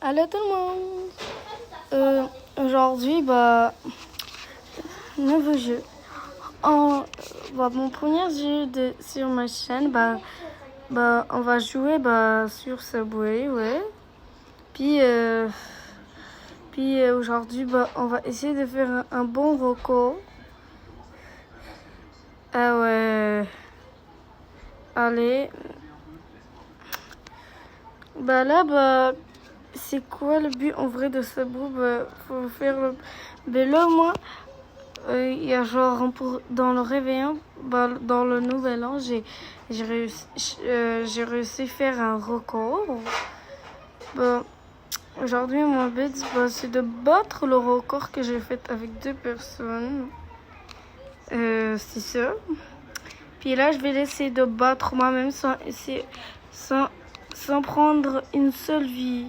Allô tout le monde. Aujourd'hui, nouveau jeu. Mon premier jeu sur ma chaîne, on va jouer sur Subway, ouais. Puis aujourd'hui, on va essayer de faire un bon record. Ah ouais. Allez. C'est quoi le but en vrai de Subway? Faut faire le... là, moi, il y a dans le réveillon, dans le nouvel an, j'ai réussi à faire un record. Aujourd'hui, mon but, c'est de battre le record que j'ai fait avec 2 personnes. C'est ça. Puis là, je vais essayer de battre moi-même sans prendre une seule vie.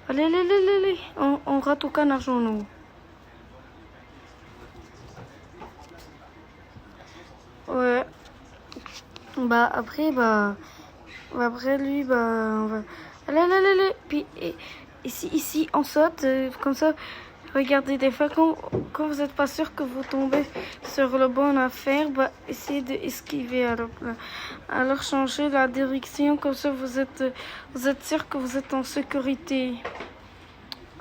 Allez. On rate aucun argent, nous. Ouais. Après lui, on va... Allez. Puis ici, on saute, comme ça. Regardez, des fois, quand vous n'êtes pas sûr que vous tombez sur la bonne affaire, essayez d'esquiver. Alors, changez la direction, comme ça, vous êtes sûr que vous êtes en sécurité.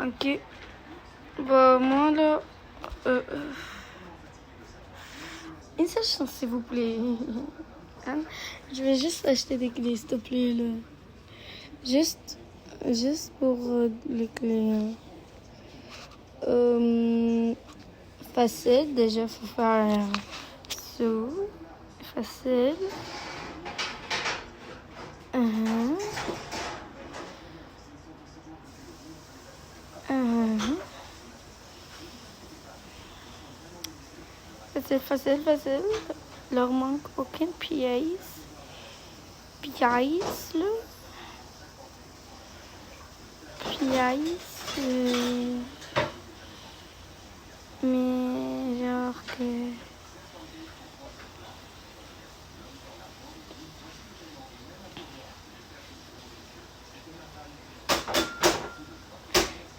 Ok. Moi, là... une seule chance, s'il vous plaît. Je vais juste acheter des clés, s'il te plaît, là. Juste pour les clés. Facile, déjà, faut faire sous. Facile. Facile. Leur manque aucune pièce. Pièce. Mais genre que...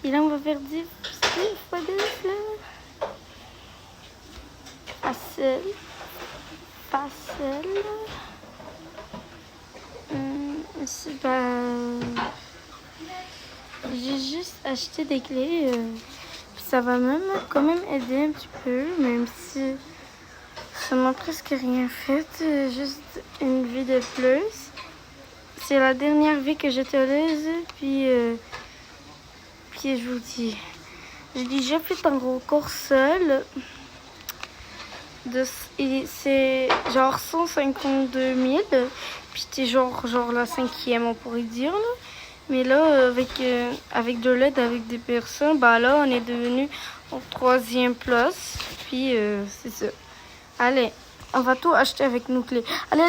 Et là, on va faire 10 fois 10, là. Facile. J'ai juste acheté des clés. Ça va quand même aider un petit peu, même si ça m'a presque rien fait. Juste une vie de plus. C'est la dernière vie que j'utilise. Puis je vous dis, j'ai déjà fait un record seul. C'est genre 152 000. Puis c'était genre la 5e, on pourrait dire, là. Mais là, avec de l'aide avec des personnes, là, on est devenu en 3e place. Puis, c'est ça. Allez, on va tout acheter avec nos clés. Allez,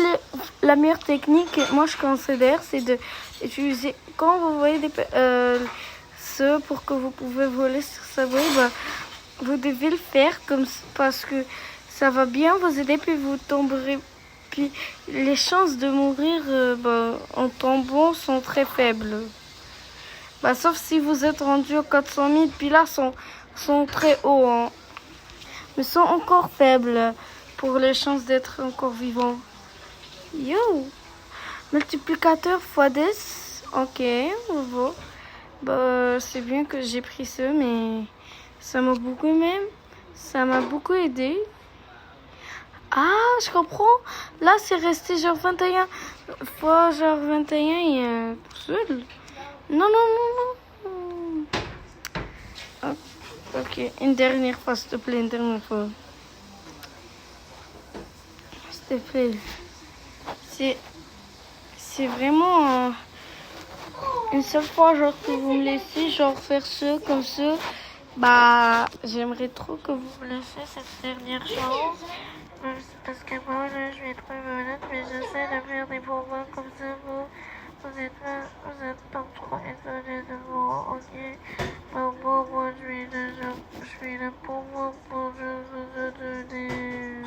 la meilleure technique, moi, je considère, c'est d'utiliser... Quand vous voyez ça, pour que vous pouvez voler sur Subway, vous devez le faire parce que ça va bien vous aider, puis vous tomberez... Puis les chances de mourir en tombant sont très faibles. Sauf si vous êtes rendu aux 400 000, puis là, sont très hauts. Hein. Mais sont encore faibles pour les chances d'être encore vivant. Yo! Multiplicateur x 10. Ok, on va. C'est bien que j'ai pris ça, mais ça m'a beaucoup aidé. Ah, je comprends. Là, c'est resté genre 21 fois genre 21 tout seul. Non. Ok, une dernière fois, s'il te plaît, une dernière fois. S'il te plaît. C'est vraiment une seule fois, genre, que vous me laissez, genre, faire ça, comme ça. J'aimerais trop que vous me laissiez cette dernière chance. Parce que moi, là, je vais être malade, mais j'essaie de faire des bons mots comme ça, vous êtes pas trop étonnés de moi, ok? Moi, je suis là pour moi, pour vous donner.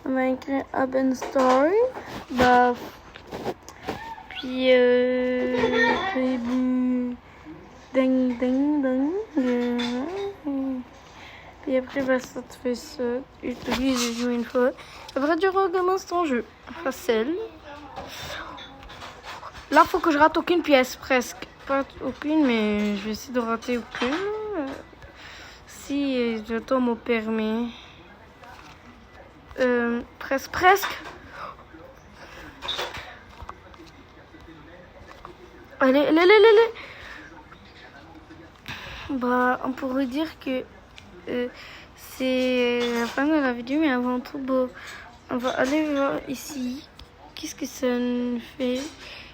On m'a écrit Open Story. Bah. Puis, ding, ding, ding. Puis après, bah, ça te fait ça. Et lui, j'ai joué une fois. Après, tu recommences ton jeu. Facile. Là, faut que je rate aucune pièce, presque. Pas aucune, mais je vais essayer de rater aucune. Si je tombe au permis. Presque. Allez. Bah, on pourrait dire que c'est la fin de la vidéo, mais avant tout, bon, on va aller voir ici. Qu'est-ce que ça nous fait?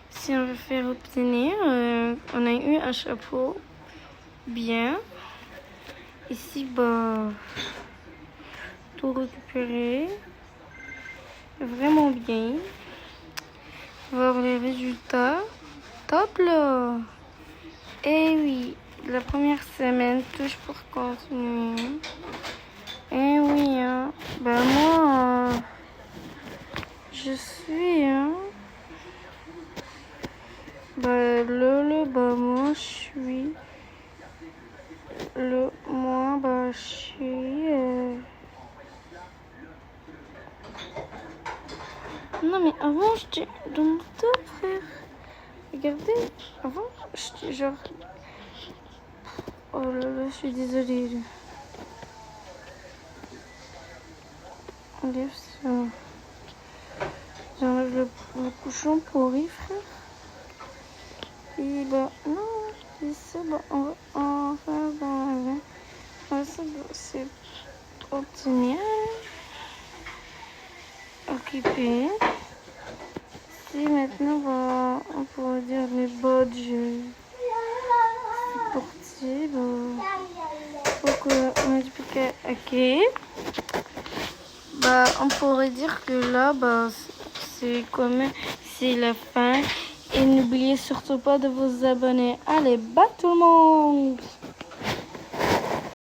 Si on veut faire obtenir, on a eu un chapeau. Bien. Ici, bah, tout récupérer. Vraiment bien. Voir les résultats. Top là. Et oui, la première semaine, touche pour continuer. Et oui, hein. Ben moi, je suis, hein. Bah moi je suis. Bah je suis. Non mais avant j'étais dans mon top, frère. Regardez, avant j'étais genre. Oh là là, je suis désolée. Enlève ça. J'enlève le couchon pourri, frère. Et bah non, c'est ça, bah on va enfin ça c'est obtenir. Occuper. Si maintenant bah, on pourrait dire les badges. C'est parti. Bah, faut que multiplier. Ok. Bah on pourrait dire que là bah c'est comme c'est la fin. Et n'oubliez surtout pas de vous abonner. Allez, bye tout le monde!